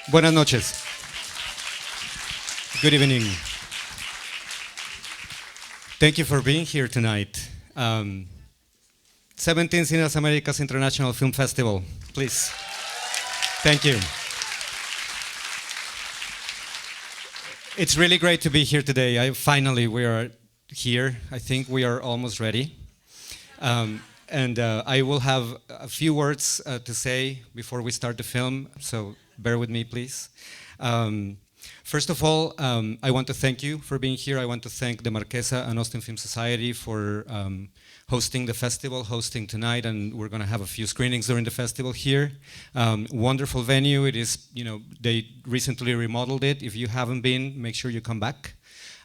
Buenas noches. Good evening. Thank you for being here tonight. 17 Cine Las Americas International Film Festival, please. Thank you. It's really great to be here today. Finally, we are here. I think we are almost ready. I will have a few words to say before we start the film, so bear with me, please. First of all, I want to thank you for being here. I want to thank the Marchesa and Austin Film Society for hosting the festival, hosting tonight, and we're going to have a few screenings during the festival here. Wonderful venue. It is, they recently remodeled it. If you haven't been, make sure you come back.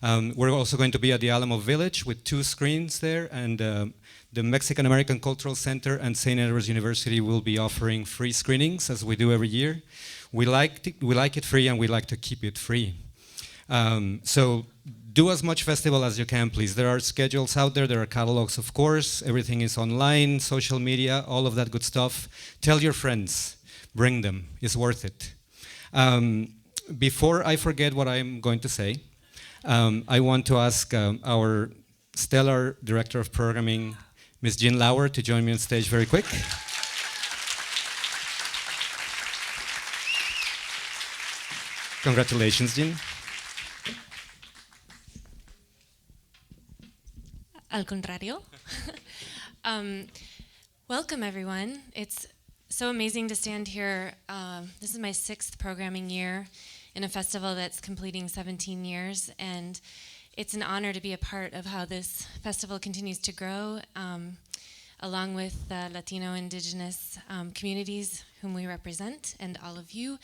We're also going to be at the Alamo Village with 2 screens there, and the Mexican American Cultural Center and St. Edward's University will be offering free screenings, as we do every year. We like it free, and we like to keep it free. So do as much festival as you can, please. There are schedules out there. There are catalogs, of course. Everything is online, social media, all of that good stuff. Tell your friends. Bring them. It's worth it. Before I forget what I'm going to say, I want to ask our stellar Director of Programming, Ms. Jean Lauer, to join me on stage very quick. Congratulations, Jean. Al contrario. Welcome, everyone. It's so amazing to stand here. This is my 6th programming year in a festival that's completing 17 years, and it's an honor to be a part of how this festival continues to grow, along with the Latino Indigenous communities whom we represent, and all of you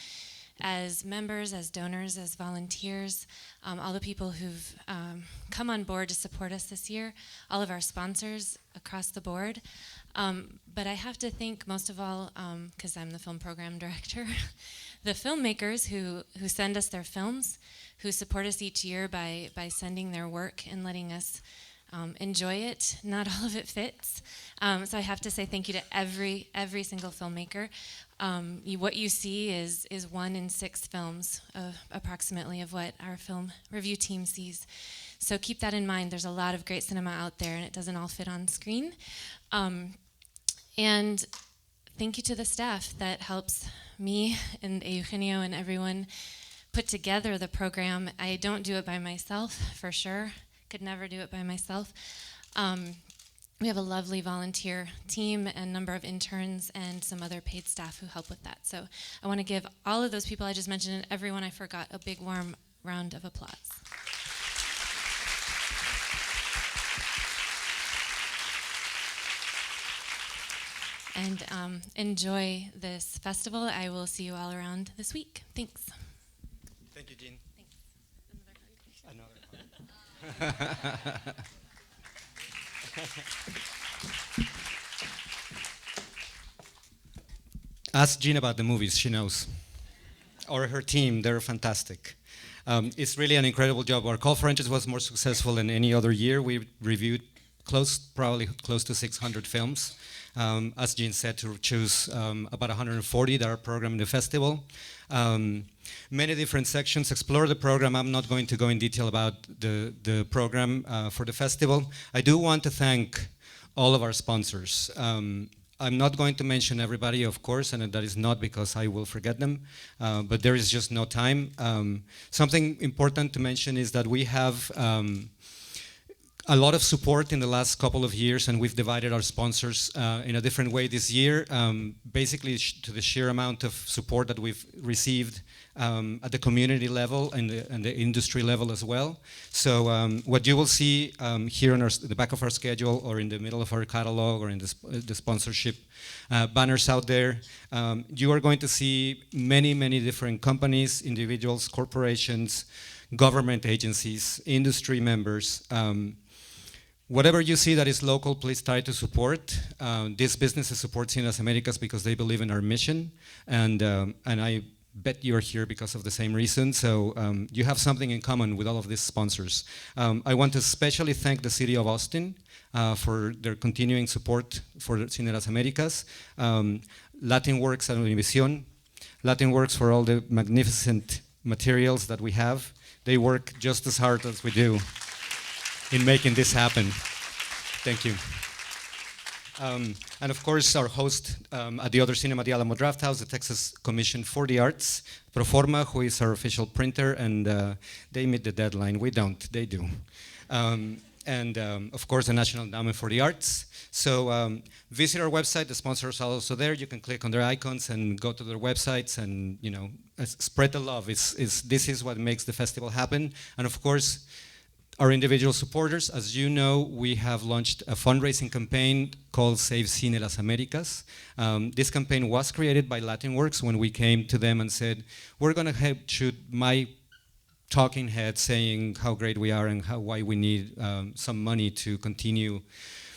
as members, as donors, as volunteers, all the people who've come on board to support us this year, all of our sponsors across the board. But I have to thank most of all, because I'm the film program director, the filmmakers who send us their films, who support us each year by sending their work and letting us enjoy it. Not all of it fits. So I have to say thank you to every single filmmaker. What you see is 1 in 6 films, approximately, of what our film review team sees. So keep that in mind. There's a lot of great cinema out there, and it doesn't all fit on screen. And thank you to the staff that helps me and Eugenio and everyone put together the program. I don't do it by myself, for sure. Could never do it by myself. We have a lovely volunteer team and a number of interns and some other paid staff who help with that. So I want to give all of those people I just mentioned and everyone I forgot a big warm round of applause. And enjoy this festival. I will see you all around this week. Thanks. Thank you, Jean. Thanks. Another hug. Ask Jean about the movies, she knows. Or her team, they're fantastic. It's really an incredible job. Our call for interest was more successful than any other year. We reviewed probably close to 600 films. As Jean said, to choose about 140 that are programmed in the festival. Many different sections explore the program. I'm not going to go in detail about the program for the festival. I do want to thank all of our sponsors. I'm not going to mention everybody, of course, and that is not because I will forget them, but there is just no time. Something important to mention is that we have a lot of support in the last couple of years, and we've divided our sponsors in a different way this year, basically to the sheer amount of support that we've received at the community level and the industry level as well. So what you will see here on the back of our schedule, or in the middle of our catalog, or in the sponsorship banners out there, you are going to see many different companies, individuals, corporations, government agencies, industry members. Whatever you see that is local, please try to support. These businesses support Cine Las Americas because they believe in our mission, and I bet you're here because of the same reason. So you have something in common with all of these sponsors. I want to especially thank the City of Austin for their continuing support for Cine Las Americas, Latin Works and Univision, Latinworks for all the magnificent materials that we have. They work just as hard as we do in making this happen. Thank you. And of course, our host at the other Cinema di Alamo Draft House, the Texas Commission for the Arts, Proforma, who is our official printer, and they meet the deadline. We don't, they do. And of course, the National Endowment for the Arts. So visit our website. The sponsors are also there. You can click on their icons and go to their websites and spread the love. This is what makes the festival happen. And of course, our individual supporters. As you know, we have launched a fundraising campaign called Save Cine Las Americas. This campaign was created by Latinworks when we came to them and said, we're going to shoot my talking head saying how great we are and why we need some money to continue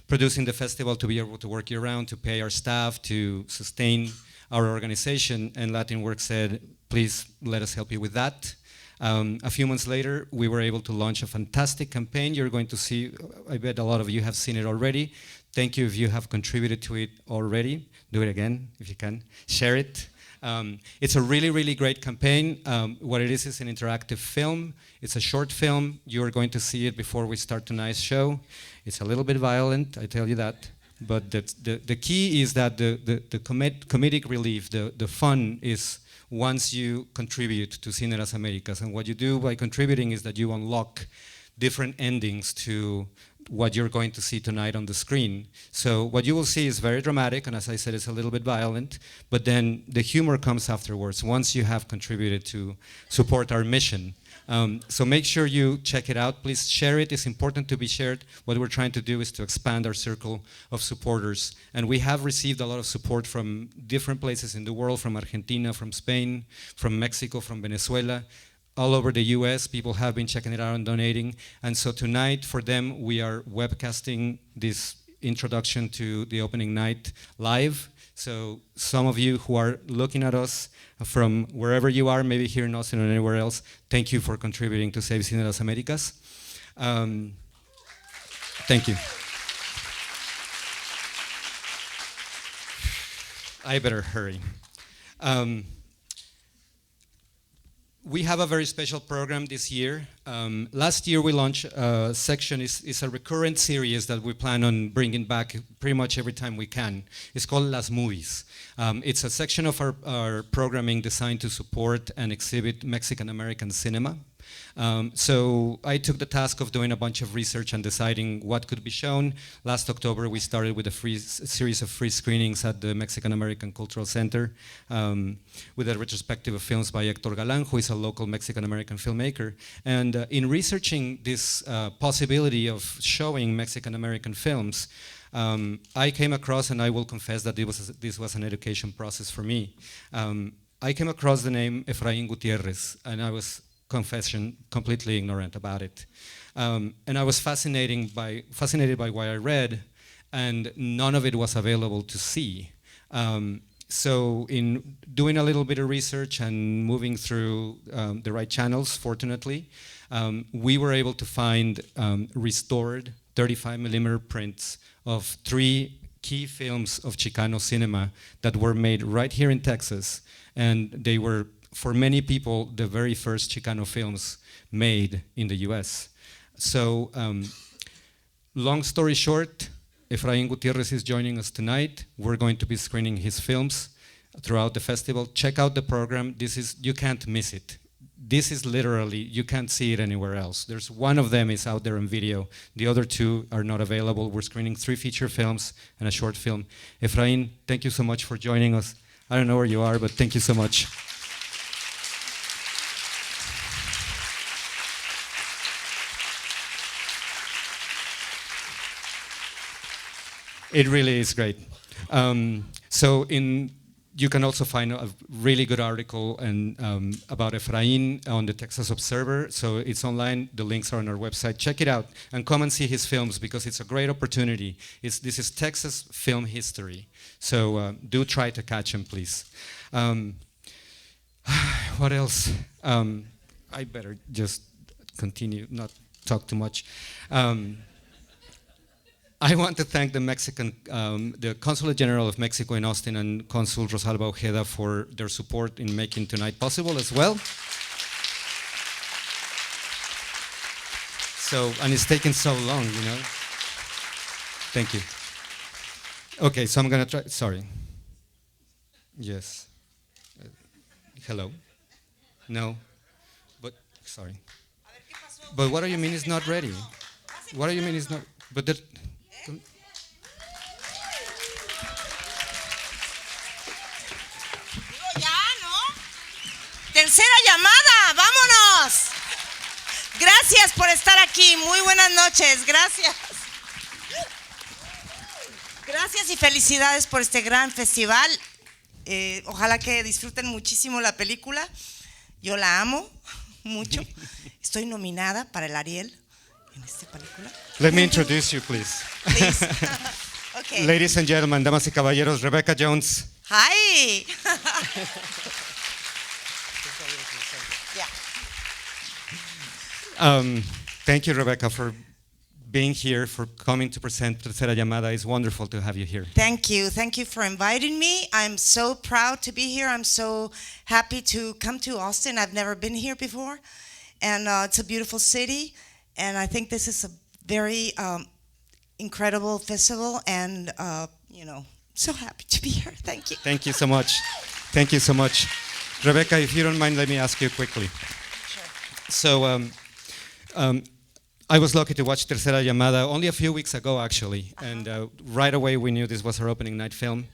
producing the festival, to be able to work year-round, to pay our staff, to sustain our organization. And Latinworks said, please let us help you with that. A few months later, we were able to launch a fantastic campaign. You're going to see, I bet a lot of you have seen it already. Thank you if you have contributed to it already. Do it again if you can. Share it. It's a really, really great campaign. What it is an interactive film. It's a short film. You're going to see it before we start tonight's show. It's a little bit violent, I tell you that. But the key is that the comedic relief, the fun is once you contribute to Cine Las Americas. And what you do by contributing is that you unlock different endings to what you're going to see tonight on the screen. So what you will see is very dramatic, and as I said, it's a little bit violent, but then the humor comes afterwards once you have contributed to support our mission. So make sure you check it out. Please share it. It's important to be shared. What we're trying to do is to expand our circle of supporters. And we have received a lot of support from different places in the world, from Argentina, from Spain, from Mexico, from Venezuela. All over the US, people have been checking it out and donating. And so tonight, for them, we are webcasting this introduction to the opening night live. So some of you who are looking at us from wherever you are, maybe here in Austin or anywhere else, thank you for contributing to Save Cine Las Americas. Thank you. I better hurry. We have a very special program this year. Last year we launched a section, it's a recurrent series that we plan on bringing back pretty much every time we can. It's called Las Movies. It's a section of our programming designed to support and exhibit Mexican-American cinema. So I took the task of doing a bunch of research and deciding what could be shown. Last October, we started with a series of free screenings at the Mexican-American Cultural Center with a retrospective of films by Héctor Galán, who is a local Mexican-American filmmaker. And in researching this possibility of showing Mexican-American films, I came across, and I will confess that this was an education process for me. I came across the name Efraín Gutiérrez, and I was completely ignorant about it. And I was fascinated by what I read, and none of it was available to see. So in doing a little bit of research and moving through the right channels, fortunately, we were able to find restored 35mm prints of 3 key films of Chicano cinema that were made right here in Texas, and they were, for many people, the very first Chicano films made in the US. So, long story short, Efraín Gutiérrez is joining us tonight. We're going to be screening his films throughout the festival. Check out the program. You can't miss it. This is literally, you can't see it anywhere else. There's one of them is out there on video. The other 2 are not available. We're screening 3 feature films and a short film. Efraín, thank you so much for joining us. I don't know where you are, but thank you so much. It really is great. You can also find a really good article about Efraín on the Texas Observer. So it's online. The links are on our website. Check it out and come and see his films because it's a great opportunity. This is Texas film history. So do try to catch him, please. What else? I better just continue, not talk too much. I want to thank the Consulate General of Mexico in Austin and Consul Rosalba Ojeda for their support in making tonight possible as well. So, and it's taken so long, you know. Thank you. Okay, so I'm gonna try, sorry. Yes. Hello? No? But, sorry. But what do you mean it's not ready? What do you mean it's not, but there, Digo, ya, ¿no? Tercera llamada, vámonos. Gracias por estar aquí, muy buenas noches, gracias. Gracias y felicidades por este gran festival. Ojalá que disfruten muchísimo la película. Yo la amo mucho. Estoy nominada para el Ariel en esta película. let me introduce you, please. Please. Okay. Ladies and gentlemen, damas y caballeros, Rebecca Jones. Hi. Yeah. Thank you, Rebecca, for being here, for coming to present Tercera Llamada. It's wonderful to have you here. Thank you. Thank you for inviting me. I'm so proud to be here. I'm so happy to come to Austin. I've never been here before. And it's a beautiful city. And I think this is a very incredible festival. And, so happy to be here. Thank you. Thank you so much. Thank you so much. Rebecca, if you don't mind, let me ask you quickly. Sure. So, I was lucky to watch Tercera Llamada only a few weeks ago, actually, and right away we knew this was our opening night film.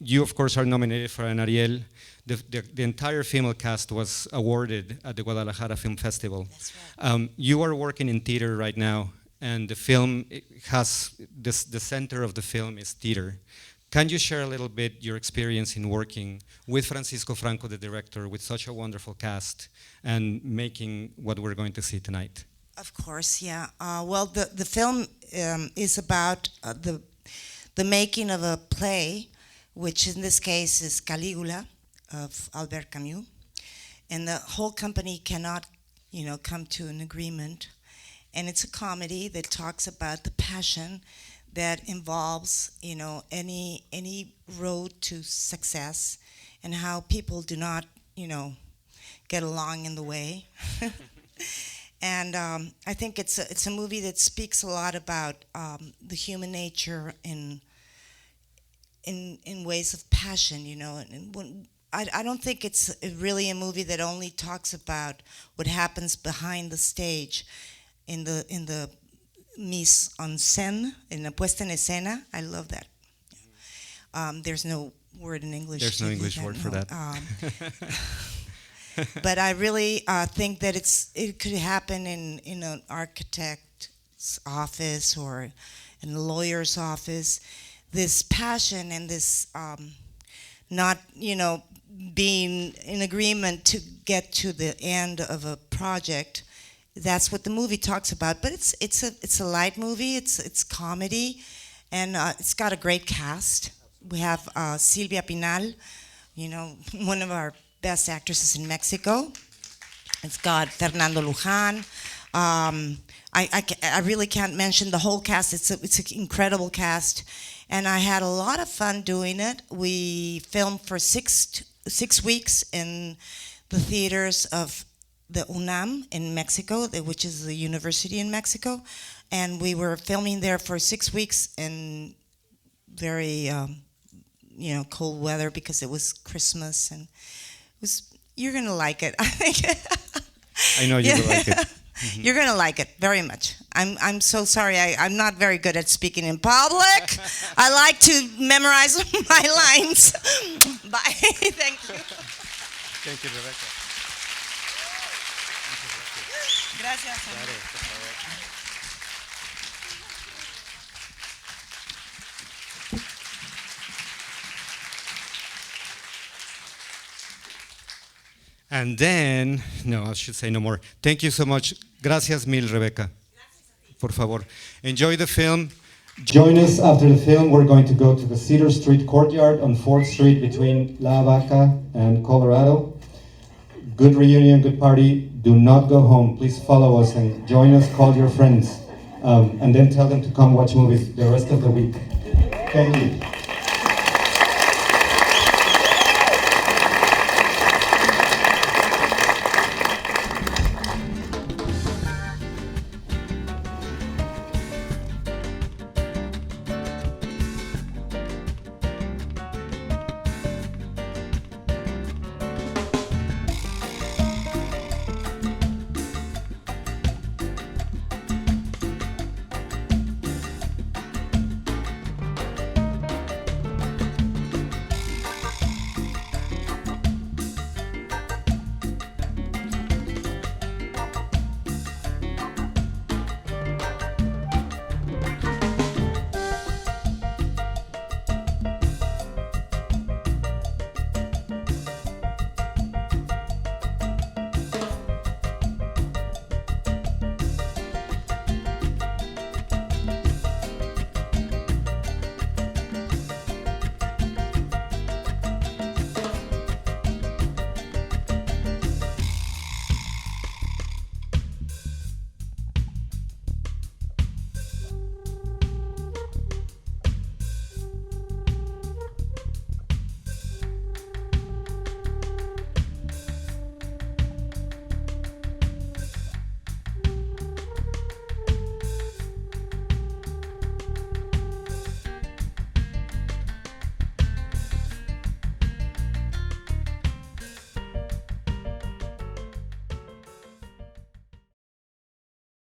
You, of course, are nominated for an Ariel. The entire female cast was awarded at the Guadalajara Film Festival. That's right. You are working in theater right now, and the film has the center of the film is theater. Can you share a little bit your experience in working with Francisco Franco, the director, with such a wonderful cast, and making what we're going to see tonight? Of course, yeah. Well, the film is about the making of a play, which in this case is Caligula of Albert Camus, and the whole company cannot, come to an agreement. And it's a comedy that talks about the passion that involves, any road to success, and how people do not, get along in the way. And I think it's a movie that speaks a lot about the human nature in ways of passion, And I don't think it's really a movie that only talks about what happens behind the stage, in the mise en scène, in the puesta en escena. I love that. There's no word in English. There's no English word for that. But I really think that it could happen in an architect's office or in a lawyer's office. This passion and this not, being in agreement to get to the end of a project. That's what the movie talks about. But it's a light movie. It's comedy, and it's got a great cast. We have Silvia Pinal, one of our best actresses in Mexico. It's got Fernando Luján. I really can't mention the whole cast. It's an incredible cast, and I had a lot of fun doing it. We filmed for six weeks in the theaters of the UNAM in Mexico, which is the university in Mexico, and we were filming there for 6 weeks in very cold weather because it was Christmas, and you're gonna like it. I think. I know you will like it. Mm-hmm. You're gonna like it very much. I'm so sorry. I'm not very good at speaking in public. I like to memorize my lines. Bye. Thank you. Thank you, Rebecca. Gracias. And then, no, I should say no more. Thank you so much. Gracias mil, Rebecca. Por favor. Enjoy the film. Join us after the film. We're going to go to the Cedar Street Courtyard on 4th Street between La Vaca and Colorado. Good reunion, good party. Do not go home. Please follow us and join us. Call your friends. and then tell them to come watch movies the rest of the week. Thank you.